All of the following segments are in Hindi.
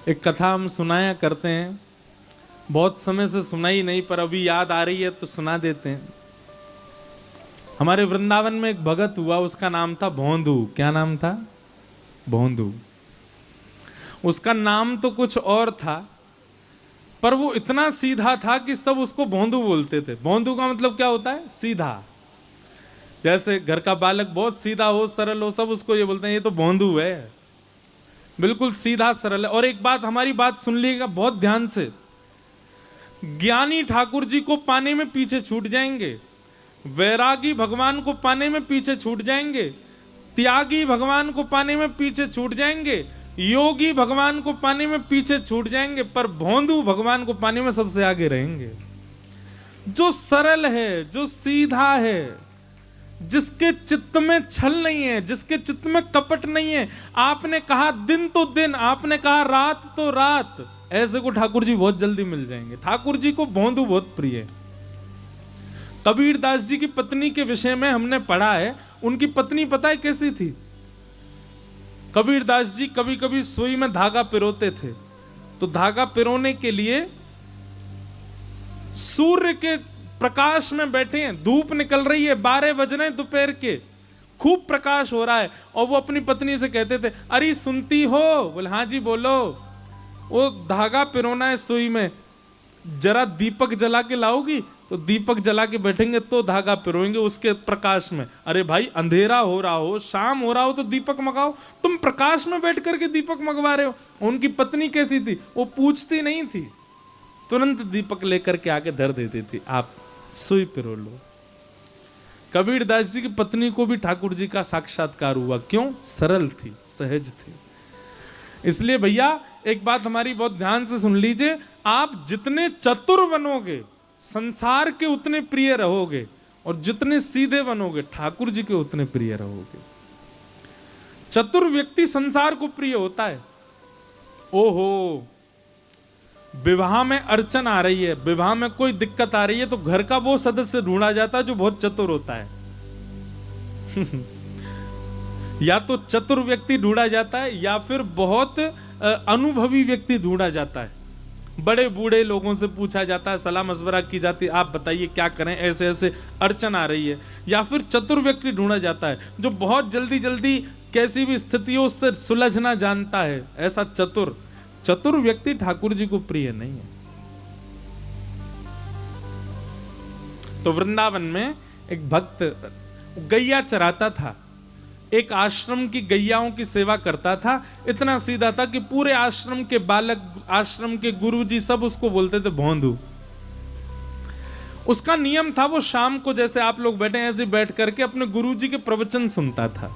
एक कथा हम सुनाया करते हैं, बहुत समय से सुनाई नहीं पर अभी याद आ रही है तो सुना देते हैं। हमारे वृंदावन में एक भगत हुआ, उसका नाम था भोंदू। क्या नाम था? भोंदू। उसका नाम तो कुछ और था, पर वो इतना सीधा था कि सब उसको भोंदू बोलते थे। भोंदू का मतलब क्या होता है? सीधा। जैसे घर का बालक बहुत सीधा हो, सरल हो, सब उसको ये बोलते हैं ये तो भोंदू है, बिल्कुल सीधा सरल है। और एक बात, हमारी बात सुन लीजिएगा बहुत ध्यान से, ज्ञानी ठाकुर जी को पाने में पीछे छूट जाएंगे, वैरागी भगवान को पाने में पीछे छूट जाएंगे, त्यागी भगवान को पाने में पीछे छूट जाएंगे, योगी भगवान को पाने में पीछे छूट जाएंगे, पर भोंदू भगवान को पाने में सबसे आगे रहेंगे। जो सरल है, जो सीधा है, जिसके चित्त में छल नहीं है, जिसके चित्त में कपट नहीं है। आपने कहा दिन तो दिन, आपने कहा रात तो रात, ऐसे को ठाकुर जी बहुत जल्दी मिल जाएंगे। ठाकुर जी को भोंदू बहुत प्रिय है। कबीर दास जी की पत्नी के विषय में हमने पढ़ा है, उनकी पत्नी पता है कैसी थी? कबीर दास जी कभी कभी सुई में धागा पिरोते थे, तो धागा पिरोने के लिए सूर्य के प्रकाश में बैठे हैं, धूप निकल रही है, 12 बज रहे हैं दोपहर के, खूब प्रकाश हो रहा है, और वो अपनी पत्नी से कहते थे अरे सुनती हो? बोले हाँ जी बोलो। वो धागा पिरोना है सुई में, जरा दीपक जला के लाओगी? तो दीपक जला के बैठेंगे तो धागा पिरोएंगे उसके प्रकाश में। अरे भाई अंधेरा हो रहा हो, शाम हो रहा हो तो दीपक मंगाओ, तुम प्रकाश में बैठ करके दीपक मंगवा रहे हो। उनकी पत्नी कैसी थी? वो पूछती नहीं थी, तुरंत दीपक लेकर के आके धर देती थी, आप सुई पिरो लो। कबीर दास जी की पत्नी को भी ठाकुर जी का साक्षात्कार हुआ। क्यों? सरल थी, सहज थी। इसलिए भैया एक बात हमारी बहुत ध्यान से सुन लीजिए, आप जितने चतुर बनोगे संसार के उतने प्रिय रहोगे, और जितने सीधे बनोगे ठाकुर जी के उतने प्रिय रहोगे। चतुर व्यक्ति संसार को प्रिय होता है। ओहो, विवाह में अड़चन आ रही है, विवाह में कोई दिक्कत आ रही है, तो घर का वो सदस्य ढूंढा जाता है जो बहुत चतुर होता है। या तो चतुर व्यक्ति ढूंढा जाता है, या फिर बहुत अनुभवी व्यक्ति ढूंढा जाता है। बड़े बूढ़े लोगों से पूछा जाता है, सलाह मशवरा की जाती है, आप बताइए क्या करें, ऐसे ऐसे अड़चन आ रही है। या फिर चतुर व्यक्ति ढूंढा जाता है जो बहुत जल्दी जल्दी कैसी भी स्थितियों से सुलझना जानता है। ऐसा चतुर व्यक्ति ठाकुर जी को प्रिय नहीं है। तो वृंदावन में एक भक्त गैया चराता था, एक आश्रम की गैयाओं की सेवा करता था। इतना सीधा था कि पूरे आश्रम के बालक, आश्रम के गुरुजी सब उसको बोलते थे भोंदू। उसका नियम था, वो शाम को जैसे आप लोग बैठे ऐसे बैठ करके अपने गुरुजी के प्रवचन सुनता था।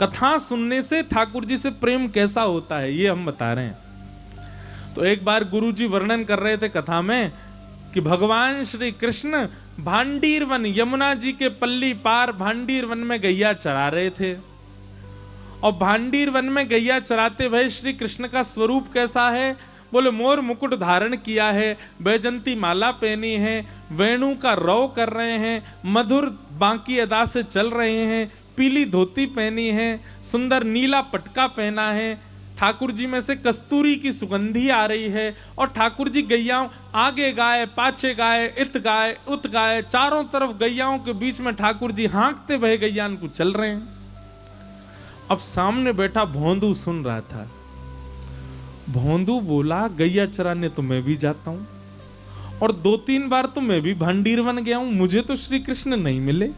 कथा सुनने से ठाकुर जी से प्रेम कैसा होता है ये हम बता रहे हैं। तो एक बार गुरुजी वर्णन कर रहे थे कथा में कि भगवान श्री कृष्ण भांडीर वन, यमुना जी के पल्ली पार भांडीर वन में गैया चरा रहे थे। और भांडीर वन में गैया चराते भय श्री कृष्ण का स्वरूप कैसा है? बोले मोर मुकुट धारण किया है, बैजंती माला पहनी है, वेणु का रव कर रहे हैं, मधुर बांकी अदा से चल रहे हैं, पीली धोती पहनी है, सुंदर नीला पटका पहना है, ठाकुर जी में से कस्तूरी की सुगंधी आ रही है, और ठाकुर जी गैयाओं आगे गाय, पाछे गाय, इत गाय, उत गाय, चारों तरफ गैयाओं के बीच में ठाकुर जी हाँकते भय गैयान को चल रहे हैं। अब सामने बैठा भोंदू सुन रहा था। भोंदू बोला गैया चराने तो मैं भी जाता हूं, और 2-3 बार तो मैं भी भांडीर वन गया हूं, मुझे तो श्री कृष्ण नहीं मिले।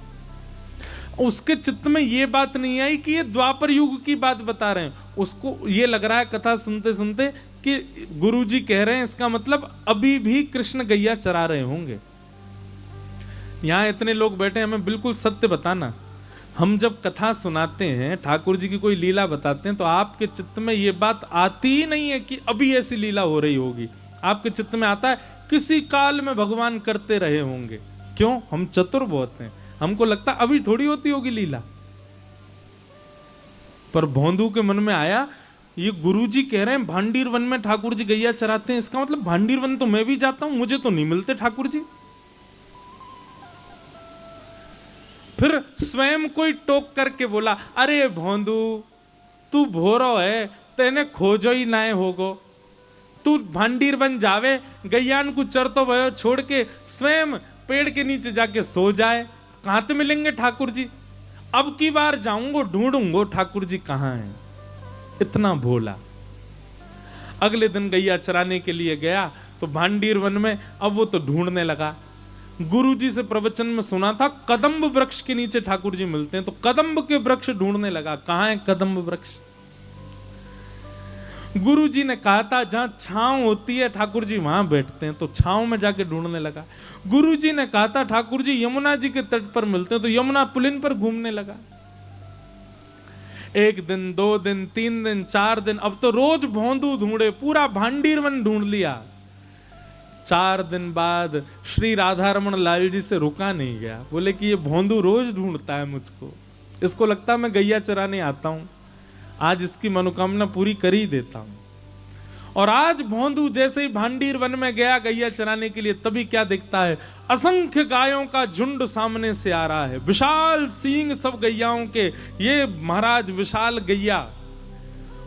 उसके चित्त में ये बात नहीं आई कि ये द्वापर युग की बात बता रहे हैं। उसको ये लग रहा है कथा सुनते सुनते कि गुरुजी कह रहे हैं, इसका मतलब अभी भी कृष्ण गैया चरा रहे होंगे। यहां इतने लोग बैठे, हमें बिल्कुल सत्य बताना। हम जब कथा सुनाते हैं, ठाकुर जी की कोई लीला बताते हैं, तो आपके चित्त में ये बात आती ही नहीं है कि अभी ऐसी लीला हो रही होगी। आपके चित्त में आता है किसी काल में भगवान करते रहे होंगे। क्यों? हम चतुर बहुत हैं, हमको लगता अभी थोड़ी होती होगी लीला। पर भोंदू के मन में आया, ये गुरुजी कह रहे हैं भांडीर वन में ठाकुर जी गैया चराते हैं, इसका मतलब भांडीर वन तो मैं भी जाता हूं, मुझे तो नहीं मिलते ठाकुर जी। फिर स्वयं कोई टोक करके बोला, अरे भोंदू तू भोरो है, तेने खोजो ही ना होगो। तू भांडीर बन जावे, गैयान को चरतो भयो छोड़ के स्वयं पेड़ के नीचे जाके सो जाए, कहां ते मिलेंगे ठाकुर जी? अब की बार जाऊंगो ढूंढूंगो ठाकुर जी कहां हैं। इतना भोला। अगले दिन गैया चराने के लिए गया तो भांडीर वन में अब वो तो ढूंढने लगा। गुरुजी से प्रवचन में सुना था कदम्ब वृक्ष के नीचे ठाकुर जी मिलते हैं, तो कदम्ब के वृक्ष ढूंढने लगा, कहां है कदम्ब वृक्ष? गुरुजी ने कहा था जहां छांव होती है ठाकुर जी वहां बैठते हैं, तो छांव में जाके ढूंढने लगा। गुरुजी ने कहा था ठाकुर जी यमुना जी के तट पर मिलते हैं, तो यमुना पुलिन पर घूमने लगा। 1 दिन 2 दिन 3 दिन 4 दिन, अब तो रोज भोंदू ढूंढे, पूरा भांडीर वन ढूंढ लिया। 4 दिन बाद श्री राधा रमन लाल जी से रुका नहीं गया, बोले कि ये भोंदू रोज ढूंढता है मुझको, इसको लगता है मैं गैया चराने आता हूं, आज इसकी मनोकामना पूरी कर ही देता हूं। और आज भोंदू जैसे ही भांडीर वन में गया गैया चराने के लिए, तभी क्या दिखता है, असंख्य गायों का झुंड सामने से आ रहा है, विशाल सींग सब गैयाओं के, ये महाराज विशाल गैया।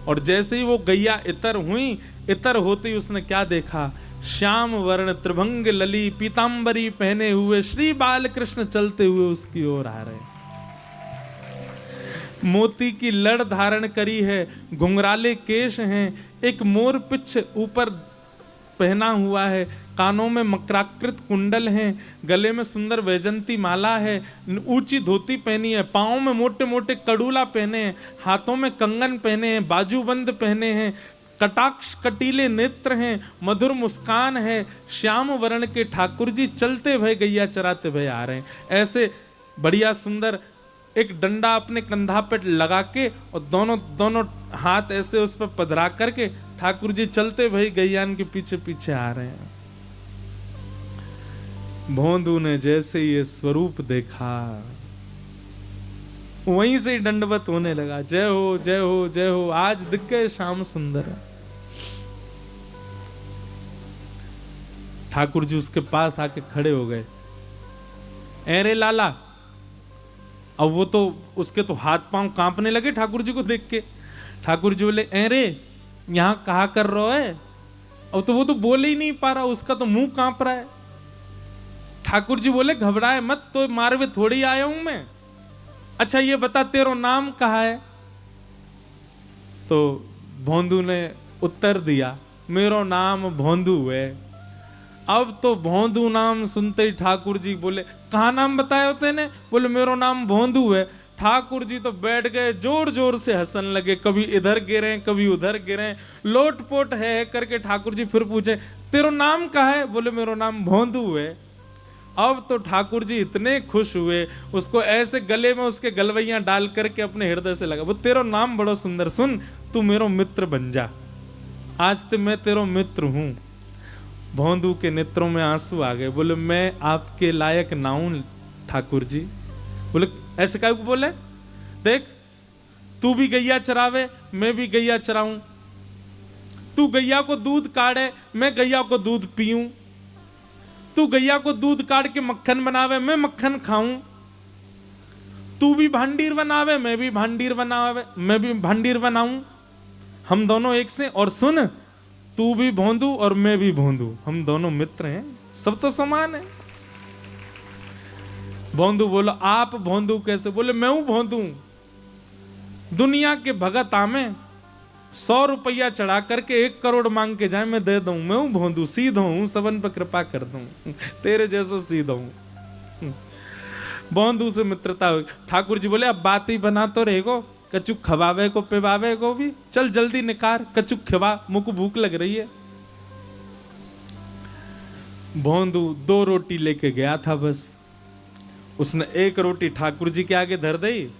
और जैसे ही वो गैया इतर हुई, इतर होते ही उसने क्या देखा, श्याम वर्ण त्रिभंग लली पीतांबरी पहने हुए श्री बाल कृष्ण चलते हुए उसकी ओर आ रहे। मोती की लड़ धारण करी है, घुंघराले केश हैं, एक मोर पिछ ऊपर पहना हुआ है, कानों में मकराकृत कुंडल हैं, गले में सुंदर वैजंती माला है, ऊंची धोती पहनी है, पांवों में मोटे मोटे कड़ूला पहने हैं, हाथों में कंगन पहने हैं, बाजूबंद पहने हैं, कटाक्ष कटीले नेत्र हैं, मधुर मुस्कान है, श्याम वर्ण के ठाकुर जी चलते भय गैया चराते भय आ रहे हैं। ऐसे बढ़िया सुंदर एक डंडा अपने कंधा पे लगा के और दोनों हाथ ऐसे उस पर पधरा करके ठाकुर जी चलते भई गैयान के पीछे पीछे आ रहे हैं। भोंदू ने जैसे ये स्वरूप देखा, वहीं से ही दंडवत होने लगा, जय हो जय हो जय हो, आज दिख गए श्याम सुंदर। ठाकुर जी उसके पास आके खड़े हो गए, अरे लाला। अब वो तो उसके तो हाथ पांव कांपने लगे ठाकुर जी को देख के। ठाकुर जी बोले अरे यहां कहा कर रहे है? अब तो वो तो बोल ही नहीं पा रहा, उसका तो मुंह कांप रहा है। ठाकुर जी बोले घबराए मत, तो मारवे थोड़ी आया हूं मैं। अच्छा ये बता तेरा नाम कहा है? तो भोंदू ने उत्तर दिया मेरो नाम भोंदू है। अब तो भोंदू नाम सुनते ही ठाकुर जी बोले कहा नाम बताया तेने? बोले मेरो नाम भोंदू है। ठाकुर जी तो बैठ गए, जोर जोर से हंसने लगे, कभी इधर गिरे कभी उधर गिरे, लोटपोट है करके ठाकुर जी फिर पूछे तेरा नाम कहा है? बोले मेरो नाम भोंदू है। अब तो ठाकुर जी इतने खुश हुए, उसको ऐसे गले में उसके गलवैया डाल करके अपने हृदय से लगा, वो तेरा नाम बड़ा सुंदर, सुन तू मेरो मित्र बन जा, आज से मैं तेरा मित्र हूं। भोंदू के नेत्रों में आंसू आ गए, बोले मैं आपके लायक ना हूं ठाकुर जी। बोले ऐसे क्या बोले? देख तू भी गैया चरावे मैं भी गैया चराऊं, तू गैया को दूध काढ़े मैं गैया को दूध पीऊं, तू गैया को दूध काढ़ के मक्खन बनावे मैं मक्खन खाऊं, तू भी भांडीर बनावे मैं भी भांडीर बनावे मैं भी भांडीर बनाऊं, हम दोनों एक से। और सुन तू भी भोंदू और मैं भी भोंदू, हम दोनों मित्र हैं, सब तो समान है। भोंदू बोलो आप भोंदू कैसे? बोले मैं हूं भोंदू, दुनिया के भगत आमे 100 रुपया चढ़ा करके 1 करोड़ मांग के जाए मैं दे दूं, मैं हूं भोंदू, सीधा हूं, सबन पर कृपा कर दूं, तेरे जैसो सीधा हूं। भोंदू से मित्रता हुई। ठाकुर जी बोले अब बात ही बना तो रहेगो, कचुक खवावे को पिवावे को भी, चल जल्दी निकार कचुक खिवा, मुझको भूख लग रही है। भोंदू 2 रोटी लेके गया था बस, उसने 1 रोटी ठाकुर जी के आगे धर दी।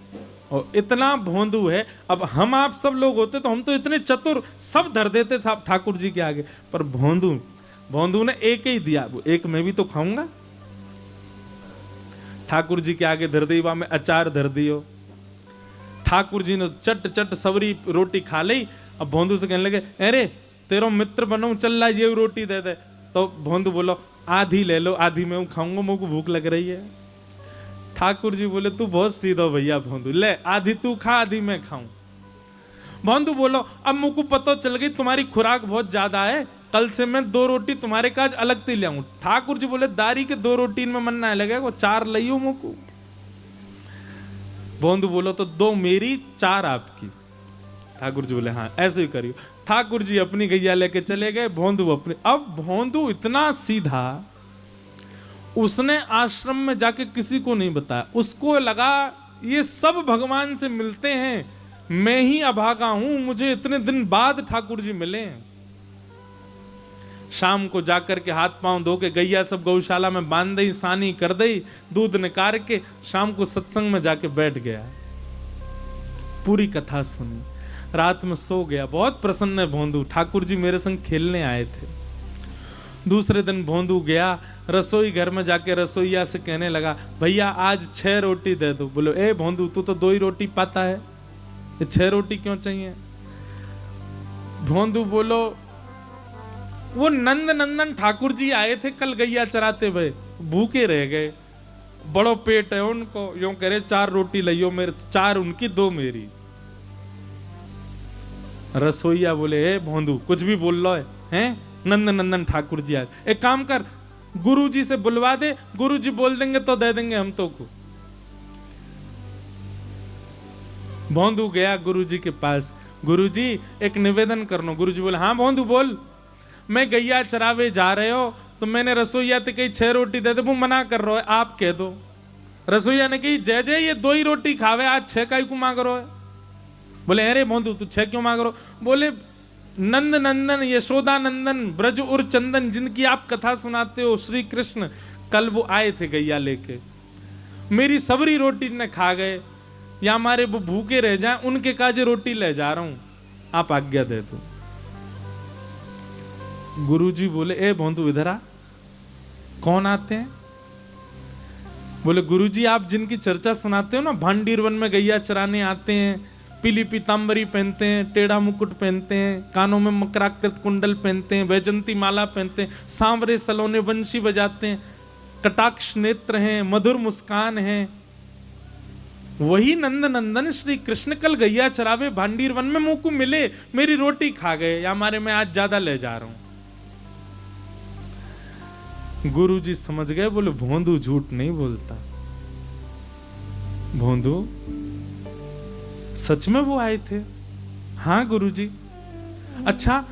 और इतना भोंदू है, अब हम आप सब लोग होते तो हम तो इतने चतुर सब धर देते साहब ठाकुर जी के आगे, पर भोंदू ने 1 ही दिया, 1 मैं भी तो खाऊंगा। ठाकुर जी के आगे धर दी, वहां में अचार धर दियो। ठाकुर जी ने चट चट सबरी रोटी खा ली। अब भोंदू से कहने लगे अरे तेरा मित्र बनूं, चल ला ये रोटी दे दे। तो भोंदू बोलो आधी ले लो, आधी मैं खाऊंगा, मुझको भूख लग रही है। ठाकुर जी बोले तू बहुत सीधा भैया भोंदू, ले आधी तू खा आधी मैं खाऊं। भोंदू बोलो अब मुझको पता चल गई तुम्हारी खुराक बहुत ज्यादा है, कल से मैं 2 रोटी तुम्हारे काज अलग से ले आऊं। ठाकुर जी बोले दारी के 2 रोटी में मन ना लगे, वो 4 लियो मुझको। भोंदू बोलो तो 2 मेरी 4 आपकी। ठाकुर जी बोले हाँ ऐसे ही करियो। ठाकुर जी अपनी गैया लेके चले गए, भोंदू अपनी। अब भोंदू इतना सीधा, उसने आश्रम में जाके किसी को नहीं बताया। उसको लगा ये सब भगवान से मिलते हैं, मैं ही अभागा हूं, मुझे इतने दिन बाद ठाकुर जी मिले। शाम को जाकर के हाथ पांव धो के गैया सब गौशाला में बांध दी, सानी कर दी, दूध निकाल के शाम को सत्संग में जाके बैठ गया। पूरी कथा सुनी, रात में सो गया। बहुत प्रसन्न है भोंदू, ठाकुर जी मेरे संग खेलने आए थे। दूसरे दिन भोंदू गया रसोई घर में, जाके रसोईया से कहने लगा भैया आज 6 रोटी दे दो। बोलो ए भोंदू तू तो 2 ही रोटी पाता है, ये 6 रोटी क्यों चाहिए? भोंदू बोलो वो नंद नंदन ठाकुर जी आए थे कल गैया चराते हुए, भूखे रह गए, बड़ो पेट है उनको, यूं करे 4 रोटी लियो, मेरे 4 उनकी 2 मेरी। रसोईया बोले हे भोंदू कुछ भी बोल लो है, नंद नंदन ठाकुर जी आए, एक काम कर गुरु जी से बुलवा दे, गुरु जी बोल देंगे तो दे देंगे हम तो को। भोंदू गया गुरु जी के पास, गुरु जी एक निवेदन करनो। गुरु जी बोले हाँ भोंदू बोल। मैं गैया चरावे जा रहे हो तो मैंने रसोईया से कही 6 रोटी दे दे, वो मना कर रहा है, आप कह दो। रसोईया ने कही जय जय ये 2 ही रोटी खावे, आज 6 का ही क्यों मांग रहे हो? बोले अरे भोंदू तू 6 क्यों मांग रहे हो? बोले नंद नंदन यशोदा नंदन ब्रज और चंदन जिनकी आप कथा सुनाते हो श्री कृष्ण, कल वो आए थे गैया लेके, मेरी सबरी रोटी ने खा गए, या हमारे वो भूखे रह जाएं, उनके काजे रोटी ले जा रहा हूं, आप आज्ञा दे दो। गुरुजी बोले ए भोंदू इधर आ। कौन आते हैं? बोले गुरुजी आप जिनकी चर्चा सुनाते हो ना, भांडीर वन में गैया चराने आते हैं, पीली पीतांबरी पहनते हैं, टेढ़ा मुकुट पहनते हैं, कानों में मकराकृत कुंडल पहनते हैं, वैजंती माला पहनते हैं, सांवरे सलोने बंशी बजाते हैं, कटाक्ष नेत्र हैं, मधुर मुस्कान है, वही नंद नंदन श्री कृष्ण कल गैया चरावे भांडीर वन में मुंह को मिले, मेरी रोटी खा गए, या हमारे मैं आज ज्यादा ले जा रहा हूं। गुरुजी समझ गए, बोले भोंदू झूठ नहीं बोलता, भोंदू सच में वो आए थे। हाँ गुरुजी। अच्छा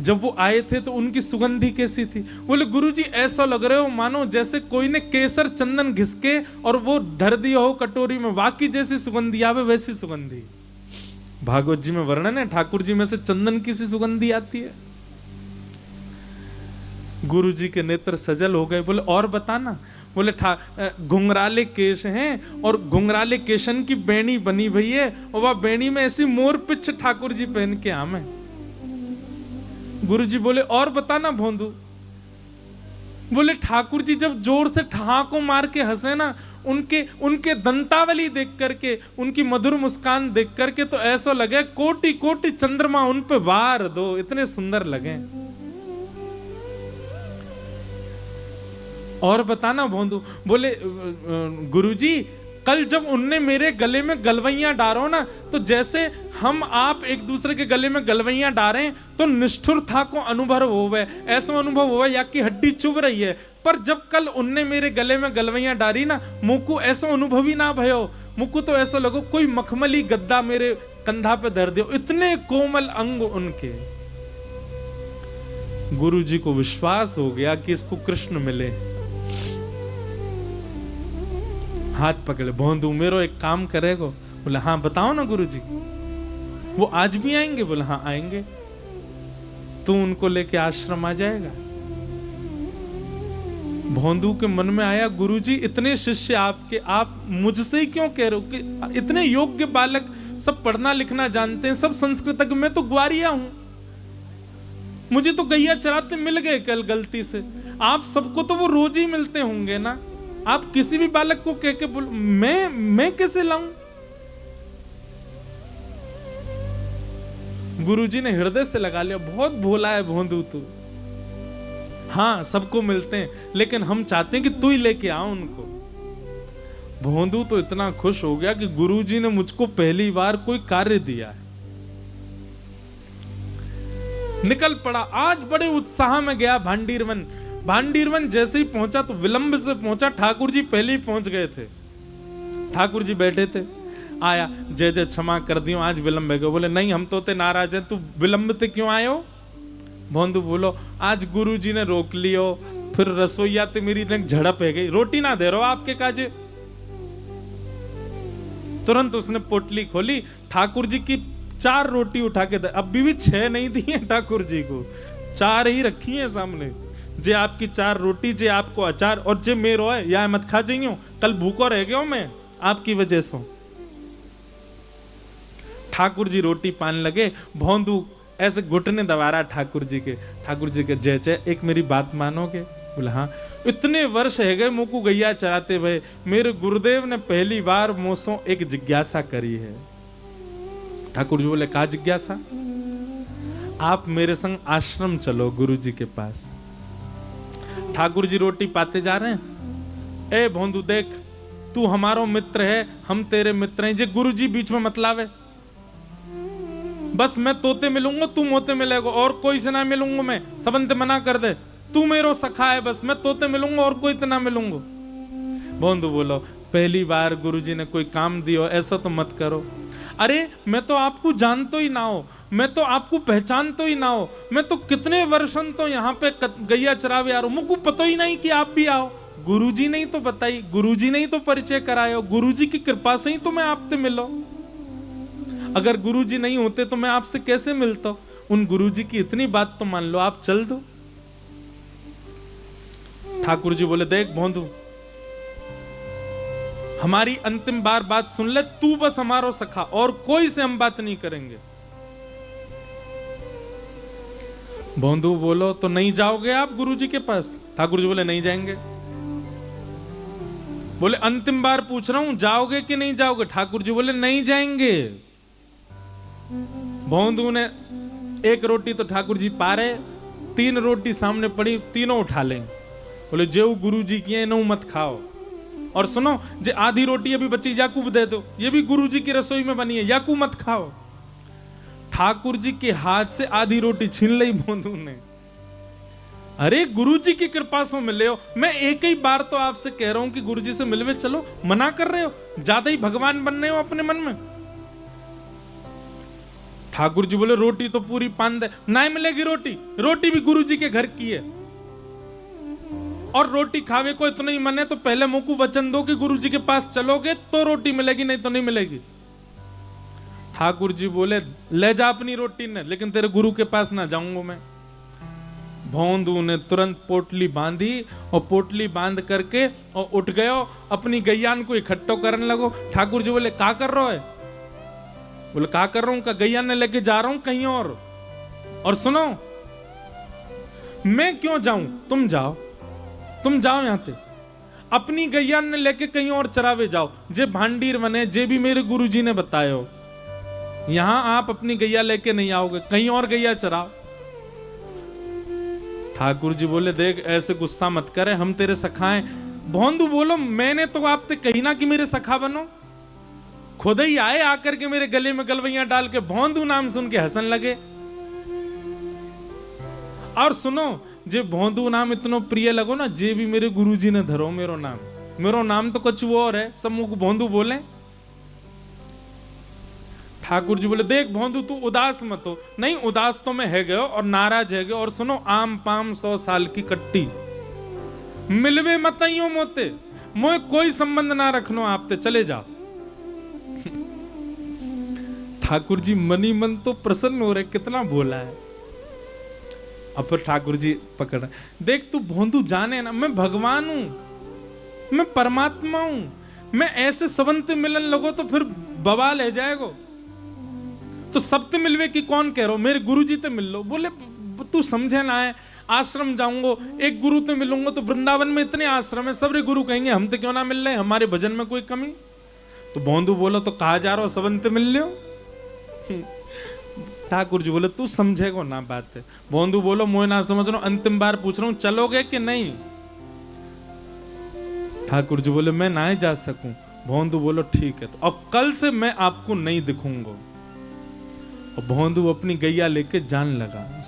जब वो आए थे तो उनकी सुगंधी कैसी थी? बोले गुरुजी ऐसा लग रहे हो मानो जैसे कोई ने केसर चंदन घिसके और वो धर दिया हो कटोरी में, वाकई जैसी सुगंधी आवे वैसी सुगंधी। भागवत जी में वर्णन है ठाकुर जी में से चंदन की सी सुगंधी आती है। गुरुजी के नेत्र सजल हो गए, बोले और बताना। बोले घुंघराले केश हैं और घुंघराले केशन की बेणी बनी भई है, और वह बेणी में ऐसी मोर पिछ ठाकुर जी पहन के आम है। गुरुजी बोले और बताना भोंदू। बोले ठाकुर जी जब जोर से ठहाको मार के हंसे ना, उनके दंतावली देख करके, उनकी मधुर मुस्कान देख करके तो ऐसा लगे कोटि कोटि चंद्रमा उन पे वार दो, इतने सुंदर लगे। और बताना भोंदू। बोले गुरुजी कल जब उनने मेरे गले में गलवैयां डारो ना, तो जैसे हम आप एक दूसरे के गले में गलवैयां डारें तो निष्ठुर था को अनुभव होवे, ऐसा अनुभव होवे या कि हड्डी चुभ रही है। पर जब कल उनने मेरे गले में गलवैयां डारी ना, मुझको ऐसा अनुभव ही ना भयो, मुझको तो ऐसा लगो कोई मखमली गद्दा मेरे कंधा पे धर दियो, इतने कोमल अंग उनके। गुरुजी को विश्वास हो गया कि इसको कृष्ण मिले। हाथ पकड़े, भोंदू मेरो एक काम करेगो? बोले हाँ बताओ ना गुरुजी। वो आज भी आएंगे? बोले हाँ आएंगे। तू उनको लेके आश्रम आ जाएगा? भोंदू के मन में आया गुरुजी इतने शिष्य आपके, आप मुझसे ही क्यों कह रहे हो कि इतने योग्य बालक, सब पढ़ना लिखना जानते हैं, सब संस्कृतज्ञ, मैं तो ग्वारिया हूं, मुझे तो गैया चराते मिल गए कल गलती से, आप सबको तो वो रोज ही मिलते होंगे ना, आप किसी भी बालक को कह के बोल, मैं कैसे लाऊं? गुरुजी ने हृदय से लगा लिया, बहुत भोला है भोंदू तू। हाँ सबको मिलते हैं, लेकिन हम चाहते हैं कि तू ही लेके आ उनको। भोंदू तो इतना खुश हो गया कि गुरुजी ने मुझको पहली बार कोई कार्य दिया है। निकल पड़ा। आज बड़े उत्साह में गया भांडीरवन। भांडीरवन जैसे ही पहुंचा तो विलंब से पहुंचा, ठाकुर जी पहले ही पहुंच गए थे। ठाकुर जी बैठे थे, आया, जय जय क्षमा कर दियो, आज विलंब है। बोले नहीं, हम तो ते नाराज हैं, तू विलंब ते क्यों आयो? भोंदू बोलो, आज गुरु जी ने रोक लियो, फिर रसोईया ते मेरी ने झड़प है गई, रोटी ना दे रहो आपके काजे। तुरंत उसने पोटली खोली, ठाकुर जी की 4 रोटी उठा के दे। अब भी 6 नहीं दी है ठाकुर जी को, 4 ही रखी है सामने। जे आपकी 4 रोटी, जे आपको अचार, और जे मेरो है या मत खा जाइयो, कल भूखो रह गयो मैं आपकी वजह से। ठाकुर जी रोटी पान लगे, भोंदू ऐसे घुटने दबा रहा ठाकुर जी के। ठाकुर जी के, जय जय, एक मेरी बात मानोगे? बोला हाँ। इतने वर्ष है गए मुझको गैया चराते हुए, मेरे गुरुदेव ने पहली बार मुझसे एक जिज्ञासा करी है। ठाकुर जी बोले, क्या जिज्ञासा? आप मेरे संग आश्रम चलो गुरु जी के पास। ठाकुर जी रोटी पाते जा रहे हैं। ए भोंदू देख, तू हमारो मित्र है, हम तेरे मित्र हैं, जे गुरु जी बीच में मत लावे। बस मैं तोते मिलूंगा, तू मोते मिलेगा, और कोई से ना मिलूंगा मैं, सबंत मना कर दे। तू मेरो सखा है, बस मैं तोते मिलूंगा और कोई तो ना मिलूंगा। भोंदू बोलो, पहली बार गुरुजी ने कोई काम दियो, ऐसा तो मत करो। अरे मैं तो आपको जानतो ही ना हो, मैं तो आपको पहचानतो ही ना हो, मैं तो कितने वर्षों तो यहाँ पे गैया चरावे आ रहा हूं, मुझको पता ही नहीं कि आप भी आओ। गुरुजी ने ही तो बताई, गुरुजी ने ही तो परिचय करायो, गुरुजी की कृपा से ही तो मैं आपसे मिलो। अगर गुरुजी नहीं होते तो मैं आपसे कैसे मिलता? उन गुरुजी की इतनी बात तो मान लो, आप चल दो। ठाकुर जी बोले, देख भोंदू, हमारी अंतिम बार बात सुन ले, तू बस हमारो सखा, और कोई से हम बात नहीं करेंगे। भोंदू बोलो, तो नहीं जाओगे आप गुरुजी के पास? ठाकुर जी बोले, नहीं जाएंगे। बोले, अंतिम बार पूछ रहा हूं, जाओगे कि नहीं जाओगे? ठाकुर जी बोले, नहीं जाएंगे। भोंदू ने 1 रोटी तो ठाकुर जी पा रहे, 3 रोटी सामने पड़ी, तीनों उठा लेंगे। बोले, जो गुरु जी की है, नो मत खाओ। और सुनो, जे आधी रोटी अभी बची, याकूब दे दो, ये भी गुरु जी की रसोई में बनी है, याकूब मत खाओ। ठाकुर जी के हाथ से आधी रोटी छीन ली भोंदू ने। अरे गुरु जी की कृपा से मिले हो, मैं एक ही बार तो आपसे कह रहा हूं कि गुरु जी से मिलवे चलो, मना कर रहे हो, ज्यादा ही भगवान बन रहे हो अपने मन में। ठाकुर जी बोले, रोटी तो पूरी पान दे। नहीं मिलेगी रोटी, रोटी भी गुरु जी के घर की है, और रोटी खावे को इतना ही मन है तो पहले मुंह को वचन दो कि गुरु जी के पास चलोगे तो रोटी मिलेगी, नहीं तो नहीं मिलेगी। ठाकुर जी बोले, ले जा अपनी रोटी ने, लेकिन तेरे गुरु के पास ना जाऊंगा मैं। भोंदू ने तुरंत पोटली बांधी, और पोटली बांध करके और उठ गयो, अपनी गैयान को इकट्ठो करने लगो। ठाकुर जी बोले, क्या कर रहे हो? बोले, क्या कर रहा हूं? का गैयान ने लेके जा रहा हूं कहीं और सुनो, मैं क्यों जाऊं, तुम जाओ, तुम जाओ यहां से, अपनी गैया ने लेके कहीं और चरावे जाओ। जे भांडीर बने, जे भी मेरे गुरुजी ने बतायो, यहां आप अपनी गैया लेके नहीं आओगे, कहीं और गैया चराओ। ठाकुर जी बोले, देख ऐसे गुस्सा मत करे, हम तेरे सखा हैं। भोंदू बोलो, मैंने तो आपसे कही ना कि मेरे सखा बनो, खुद ही आए, आकर के मेरे गले में गलवैया डाल के भोंदू नाम सुन के हंसन लगे। और सुनो, जे भोंदू नाम इतना प्रिय लगो ना, जे भी मेरे गुरुजी ने धरो मेरो नाम तो कुछ वो और है, सब मुझको भोंदू बोले। ठाकुर जी बोले, देख भोंदू, तू उदास मत हो। नहीं, उदास तो मैं है गयो और नाराज है गयो। और सुनो, आम पाम 100 साल की कट्टी, मिलवे मत आइयो मोते, मोए कोई संबंध ना रखनो, आपते चले जाओ। ठाकुर जी मनी मन तो प्रसन्न हो रहे, कितना बोला है। अब फिर ठाकुर जी पकड़ रहे, देख तू भोंदू जाने ना, मैं भगवान हूं, मैं परमात्मा हूं, मैं ऐसे सबंत मिलन लगो तो फिर बवाल है जाएगो। तो सबते मिलवे की कौन कह रहा हो, मेरे गुरु जी ते मिल लो। बोले, तू समझे ना है, आश्रम जाऊंगो, एक गुरु ते मिलूंगा तो वृंदावन में इतने आश्रम है, सबरे गुरु कहेंगे हम तो क्यों ना मिल रहे, हमारे भजन में कोई कमी। तो भोंदू बोलो, तो कहा जा रहा हो सबंत मिल लो। ठाकुर जी बोले, तू समझेगो ना बात है। भोंदू बोलो, मोए ना समझ रहा हूं, अंतिम बार पूछ रहा हूं, चलोगे कि नहीं? ठाकुर जी बोले, मैं ना जा सकूं। भोंदू बोलो, ठीक है, तो अब कल से मैं आपको नहीं दिखूंगा। और भोंदू अपनी गैया लेके जान लगा।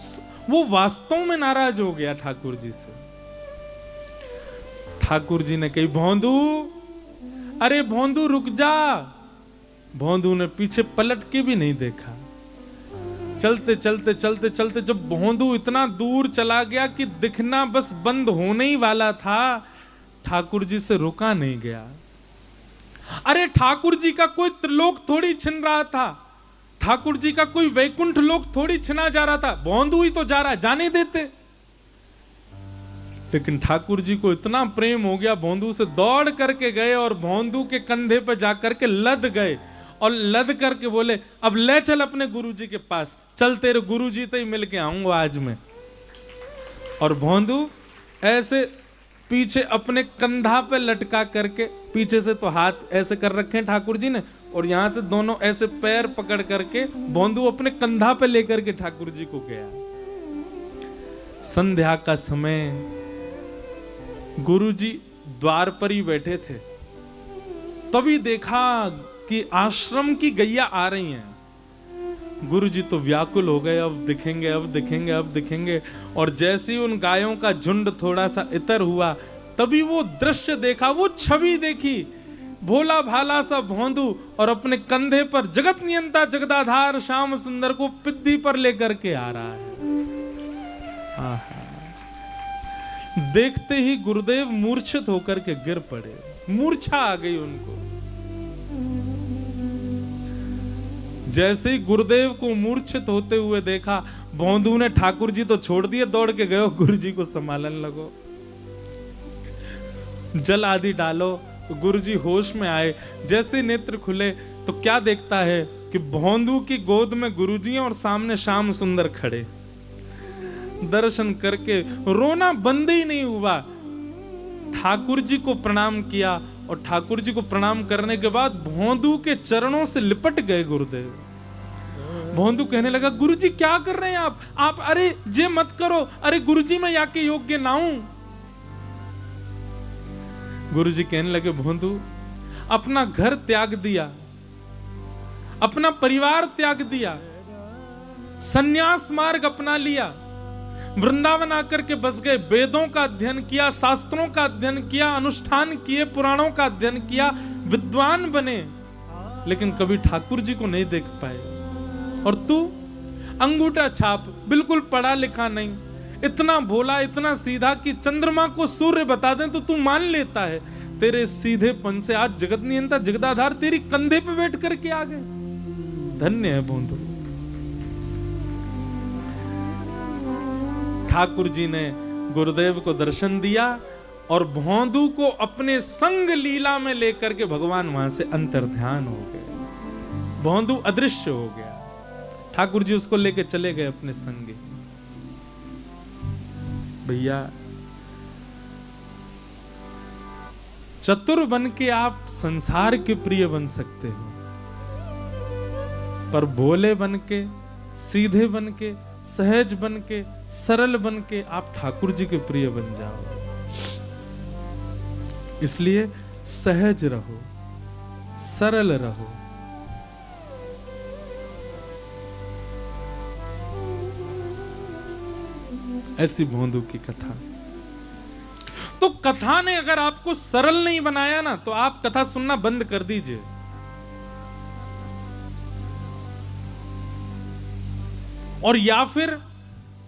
वो वास्तव में नाराज हो गया ठाकुर जी से। ठाकुर जी ने कही, भोंदू, अरे भोंदू रुक जा। भोंदू ने पीछे पलट के भी नहीं देखा। चलते चलते चलते चलते जब भोंदू इतना दूर चला गया कि दिखना बस बंद होने ही वाला था, ठाकुर जी से रुका नहीं गया। अरे ठाकुर जी का कोई त्रिलोक थोड़ी छिन रहा था, ठाकुर जी का कोई वैकुंठ लोक थोड़ी छिना जा रहा था। भोंदू ही तो जा रहा, जाने देते। लेकिन ठाकुर जी को इतना प्रेम हो गया, भोंदू से दौड़ करके गए और भोंदू के कंधे पे जाकर के लद गए और लद करके बोले, अब ले चल अपने गुरुजी के पास, चल तेरे गुरुजी तो ही मिल के आऊंगा आज मैं। और भोंदू ऐसे पीछे अपने कंधा पे लटका करके, पीछे से तो हाथ ऐसे कर रखे हैं ठाकुर जी ने, और यहां से दोनों ऐसे पैर पकड़ करके भोंदू अपने कंधा पे लेकर के ठाकुर जी को गया। संध्या का समय, गुरुजी द्वार पर ही बैठे थे, तभी देखा कि आश्रम की गैया आ रही हैं। गुरुजी तो व्याकुल हो गए, अब दिखेंगे, अब दिखेंगे, अब दिखेंगे। और जैसे ही उन गायों का झुंड थोड़ा सा इतर हुआ, तभी वो दृश्य देखा, वो छवि देखी। भोला भाला सा भोंदू और अपने कंधे पर जगत नियंता जगदाधार श्याम सुंदर को पिद्दी पर लेकर के आ रहा है। देखते ही गुरुदेव मूर्छित होकर के गिर पड़े, मूर्छा आ गई उनको। जैसे ही गुरुदेव को मूर्छित होते हुए देखा, भोंदू ने ठाकुर जी तो छोड़ दिए, दौड़ के गए गुरु जी को संभालन लगो, जल आदि डालो। गुरु जी होश में आए, जैसे नेत्र खुले तो क्या देखता है कि भोंदू की गोद में गुरु जी हैं और सामने श्याम सुंदर खड़े। दर्शन करके रोना बंद ही नहीं हुआ। ठाकुर जी को प्रणाम किया और ठाकुर जी को प्रणाम करने के बाद भोंदू के चरणों से लिपट गए गुरुदेव। भोंदू कहने लगा, गुरु जी क्या कर रहे हैं आप? अरे जे मत करो, अरे गुरु जी मैं याके योग्य ना हूं। गुरु जी कहने लगे, भोंदू अपना घर त्याग दिया, अपना परिवार त्याग दिया, सन्यास मार्ग अपना लिया, वृंदावन आकर के बस गए, वेदों का अध्ययन किया, शास्त्रों का अध्ययन किया, अनुष्ठान किए, पुराणों का अध्ययन किया, विद्वान बने, लेकिन कभी ठाकुर जी को नहीं देख पाए। और तू अंगूठा छाप, बिल्कुल पढ़ा लिखा नहीं, इतना भोला, इतना सीधा कि चंद्रमा को सूर्य बता दें तो तू मान लेता है। तेरे सीधेपन से आज जगत नियंता जगदाधार तेरी कंधे पे बैठ करके आ गए। धन्य है भोंदू। ठाकुर जी ने गुरुदेव को दर्शन दिया और भोंदू को अपने संग लीला में लेकर के भगवान वहां से अंतर्ध्यान हो गए। भोंदू अदृश्य हो गया, ठाकुर जी उसको लेके चले गए अपने संग। भैया, चतुर बन के आप संसार के प्रिय बन सकते हो, पर भोले बन के, सीधे बन के, सहज बन के, सरल बन के आप ठाकुर जी के प्रिय बन जाओ। इसलिए सहज रहो, सरल रहो। ऐसी भोंदू की कथा। तो कथा ने अगर आपको सरल नहीं बनाया ना, तो आप कथा सुनना बंद कर दीजिए। और या फिर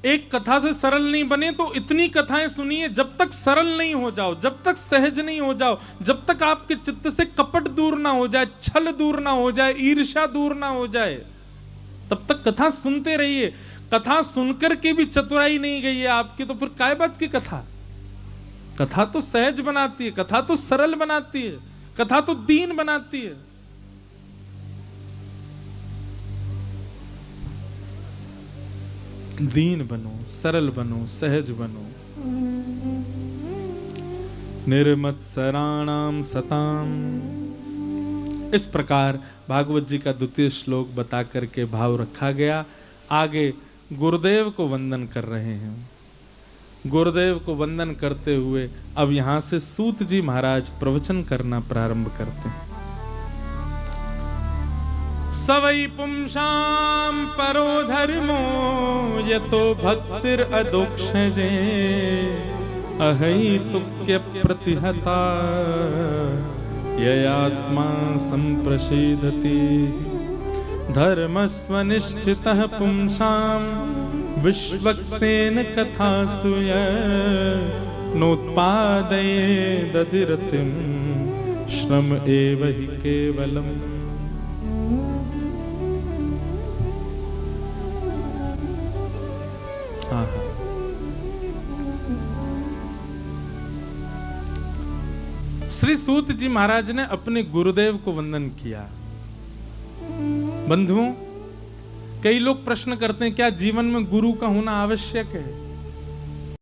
एक कथा से सरल नहीं बने तो इतनी कथाएं सुनिए, जब तक सरल नहीं हो जाओ, जब तक सहज नहीं हो जाओ, जब तक आपके चित्त से कपट दूर ना हो जाए, छल दूर ना हो जाए, ईर्ष्या दूर ना हो जाए, तब तक कथा सुनते रहिए। कथा सुनकर के भी चतुराई नहीं गई है आपकी, तो फिर काय बात की कथा? कथा तो सहज बनाती है, कथा तो सरल बनाती है, कथा तो दीन बनाती है। दीन बनो, सरल बनो, सहज बनो। निर्मत्सराणाम सताम। इस प्रकार भागवत जी का द्वितीय श्लोक बता करके भाव रखा गया। आगे गुरुदेव को वंदन कर रहे हैं। गुरुदेव को वंदन करते हुए अब यहां से सूत जी महाराज प्रवचन करना प्रारंभ करते हैं। सवै पुंसां परो धर्मो यतो भक्तिर अदोक्षजे अहैतुक्य प्रतिहता ययात्मा संप्रसीदति धर्मस्वनिष्ठितः पुंसां विश्वक्सेन कथासु नोत्पादयेदधिरतिं श्रम एव हि केवलम्। श्री सूत जी महाराज ने अपने गुरुदेव को वंदन किया। बंधुओं, कई लोग प्रश्न करते हैं क्या जीवन में गुरु का होना आवश्यक है?